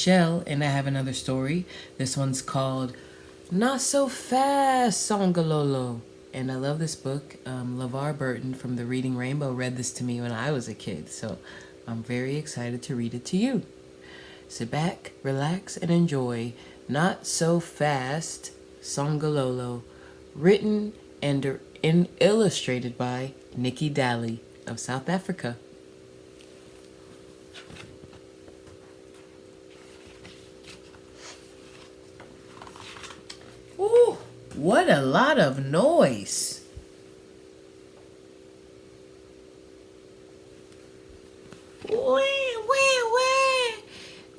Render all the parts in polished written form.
Michelle, and I have another story. This one's called Not So Fast, Songololo. And I love this book. LeVar Burton from the Reading Rainbow read this to me when I was a kid, so I'm very excited to read it to you. Sit back, relax, and enjoy Not So Fast, Songololo, written and illustrated by Nikki Daly of South Africa. Ooh, what a lot of noise.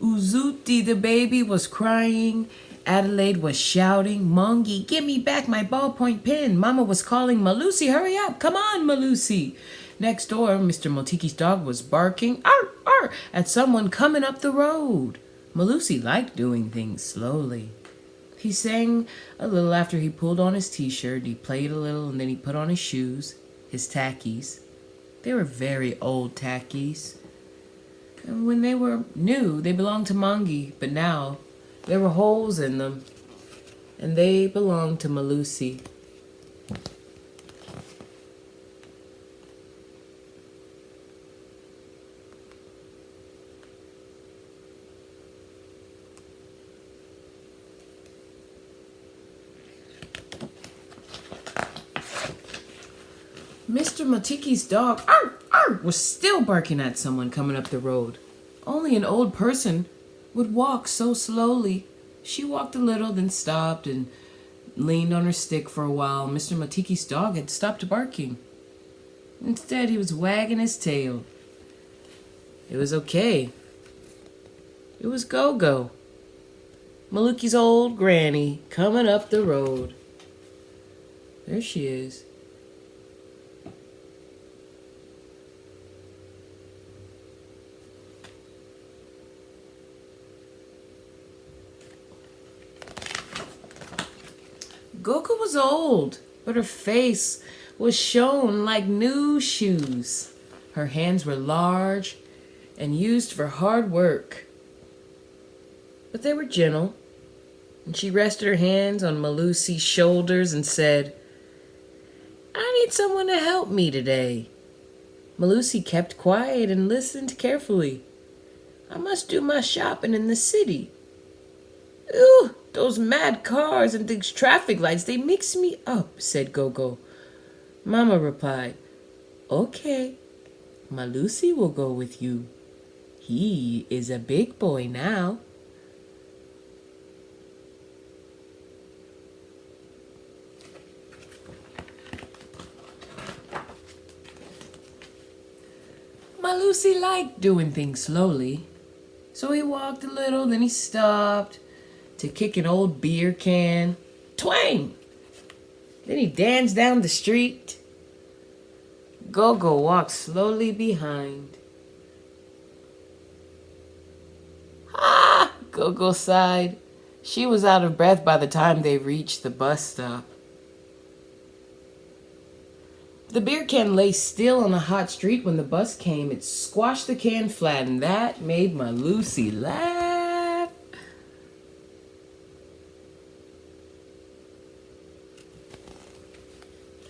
Uzuti the baby was crying. Adelaide was shouting, Mongi, give me back my ballpoint pen. Mama was calling, Malusi, hurry up. Come on, Malusi. Next door, Mr. Motiki's dog was barking, arr, arr, at someone coming up the road. Malusi liked doing things slowly. He sang a little after he pulled on his t-shirt. He played a little and then he put on his shoes, his tackies. They were very old tackies. And when they were new, they belonged to Mongi, but now there were holes in them, and they belonged to Malusi. Mr. Motiki's dog, arr, arr, was still barking at someone coming up the road. Only an old person would walk so slowly. She walked a little, then stopped and leaned on her stick for a while. Mr. Motiki's dog had stopped barking. Instead, he was wagging his tail. It was okay. It was Go-Go, Maluki's old granny, coming up the road. There she is. Goku was old, but her face was shone like new shoes. Her hands were large and used for hard work, but they were gentle, and she rested her hands on Malusi's shoulders and said, I need someone to help me today. Malusi kept quiet and listened carefully. I must do my shopping in the city. Ooh, those mad cars and these traffic lights, they mix me up, said Gogo. Mama replied, okay, Malusi will go with you. He is a big boy now. Malusi liked doing things slowly, so he walked a little, then he stopped to kick an old beer can. Twang! Then he danced down the street. Gogo walked slowly behind. Ah! Gogo sighed. She was out of breath by the time they reached the bus stop. The beer can lay still on a hot street when the bus came. It squashed the can flat, and that made Malusi laugh.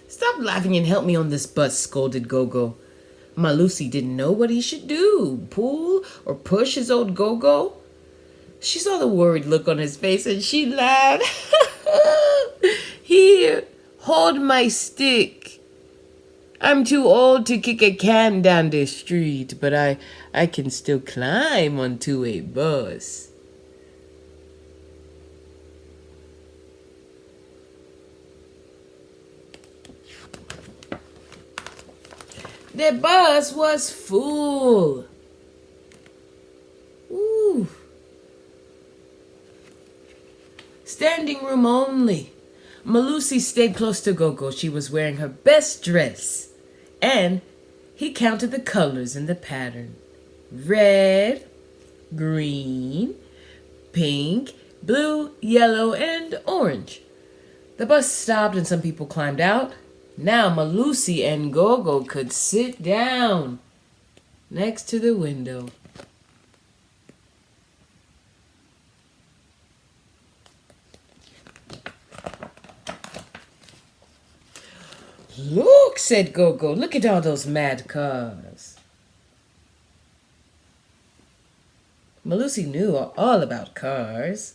Stop laughing and help me on this bus, scolded Gogo. Malusi didn't know what he should do, pull or push his old Gogo. She saw the worried look on his face and she laughed. Here, hold my stick. I'm too old to kick a can down the street, but I can still climb onto a bus. The bus was full. Ooh. Standing room only. Malusi stayed close to Gogo. She was wearing her best dress. And he counted the colors in the pattern. Red, green, pink, blue, yellow, and orange. The bus stopped and some people climbed out. Now Malusi and Gogo could sit down next to the window. Look, said Gogo, look at all those mad cars. Malusi knew all about cars.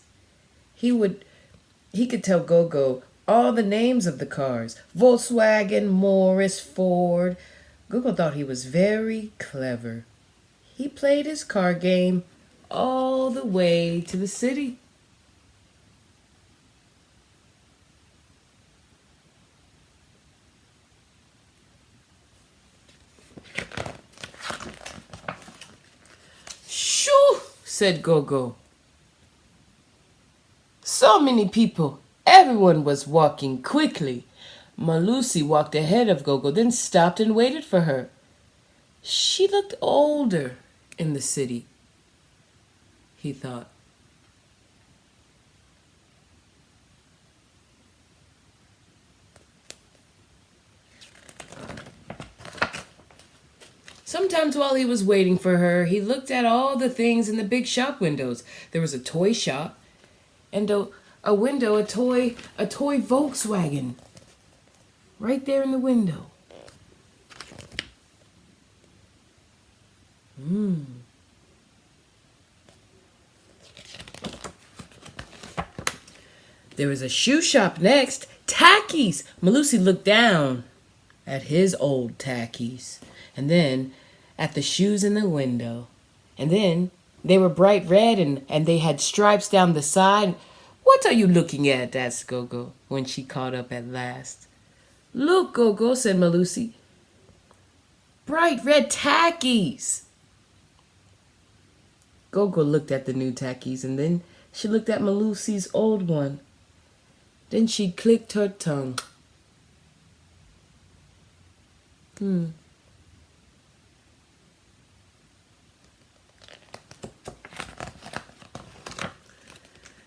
He could tell Gogo all the names of the cars. Volkswagen, Morris, Ford. Gogo thought he was very clever. He played his car game all the way to the city. Shoo, said Gogo. So many people. Everyone was walking quickly. Malusi walked ahead of Gogo, then stopped and waited for her. She looked older in the city, he thought. Sometimes while he was waiting for her, he looked at all the things in the big shop windows. There was a toy shop and a window, a toy Volkswagen right there in the window. There was a shoe shop next. Tackies! Malusi looked down at his old tackies, and then at the shoes in the window. And then they were bright red and they had stripes down the side. What are you looking at? Asked Gogo when she caught up at last. Look, Gogo, said Malusi. Bright red tackies. Gogo looked at the new tackies and then she looked at Malusi's old one. Then she clicked her tongue.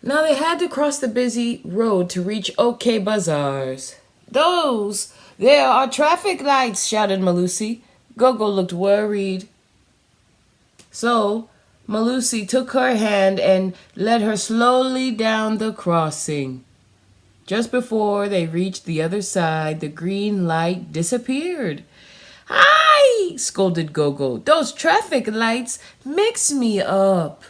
Now they had to cross the busy road to reach OK Bazaars. There are traffic lights, shouted Malusi. Gogo looked worried. So Malusi took her hand and led her slowly down the crossing. Just before they reached the other side, the green light disappeared. Hi! Scolded Gogo. Those traffic lights mix me up.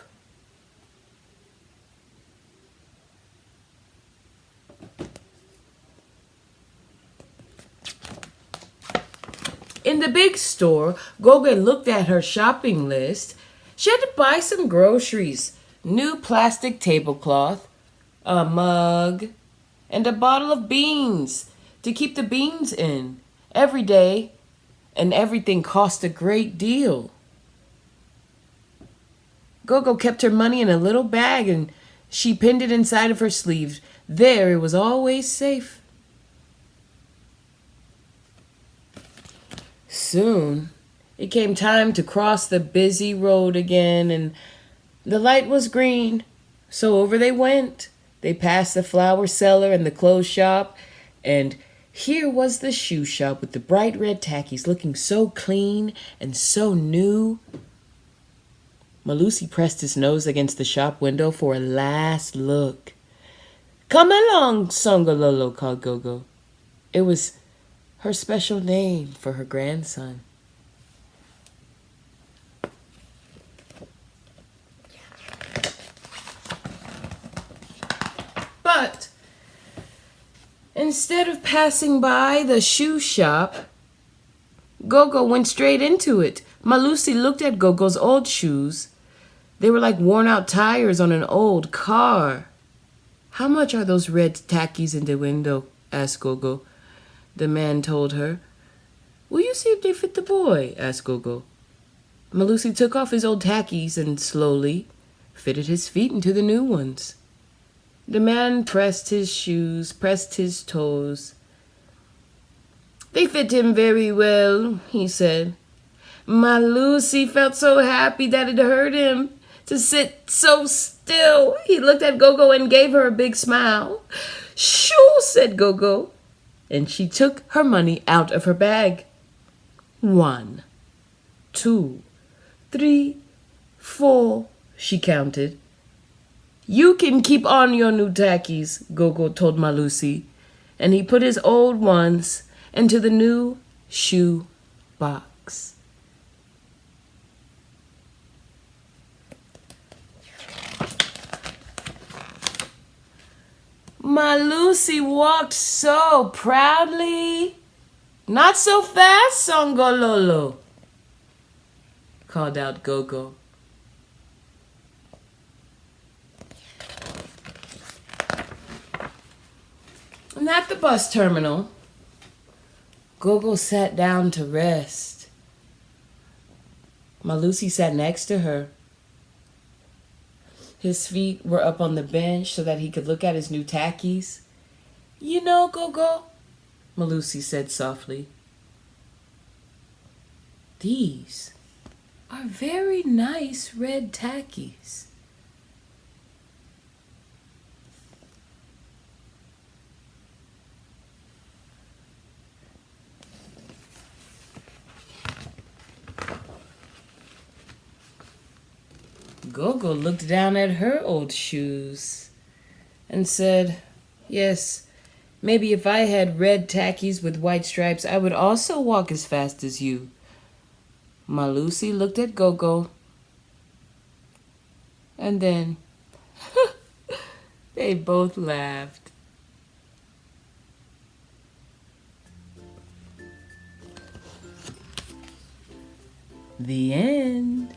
In the big store, Gogo looked at her shopping list. She had to buy some groceries, new plastic tablecloth, a mug, and a bottle of beans to keep the beans in every day, and everything cost a great deal. Gogo kept her money in a little bag and she pinned it inside of her sleeve. There it was always safe. Soon, it came time to cross the busy road again, and the light was green, so over they went. They passed the flower seller and the clothes shop, and here was the shoe shop with the bright red tackies looking so clean and so new. Malusi pressed his nose against the shop window for a last look. Come along, Songololo, called Gogo. It was her special name for her grandson. But instead of passing by the shoe shop, Gogo went straight into it. Malusi looked at Gogo's old shoes. They were like worn-out tires on an old car. How much are those red tackies in the window? Asked Gogo. The man told her. Will you see if they fit the boy? Asked Gogo. Malusi took off his old tackies and slowly fitted his feet into the new ones. The man pressed his shoes, pressed his toes. They fit him very well, he said. Malusi felt so happy that it hurt him to sit so still. He looked at Gogo and gave her a big smile. Shoo, said Gogo, and she took her money out of her bag. 1, 2, 3, 4, she counted. You can keep on your new tackies, Gogo told Malusi, and he put his old ones into the new shoe box. My Lucy walked so proudly. Not so fast, Songololo, called out Gogo. And at the bus terminal, Gogo sat down to rest. My Lucy sat next to her. His feet were up on the bench so that he could look at his new tackies. You know, Gogo, Malusi said softly, these are very nice red tackies. Gogo looked down at her old shoes and said, yes, maybe if I had red tackies with white stripes, I would also walk as fast as you. Malusi looked at Gogo, and then they both laughed. The end.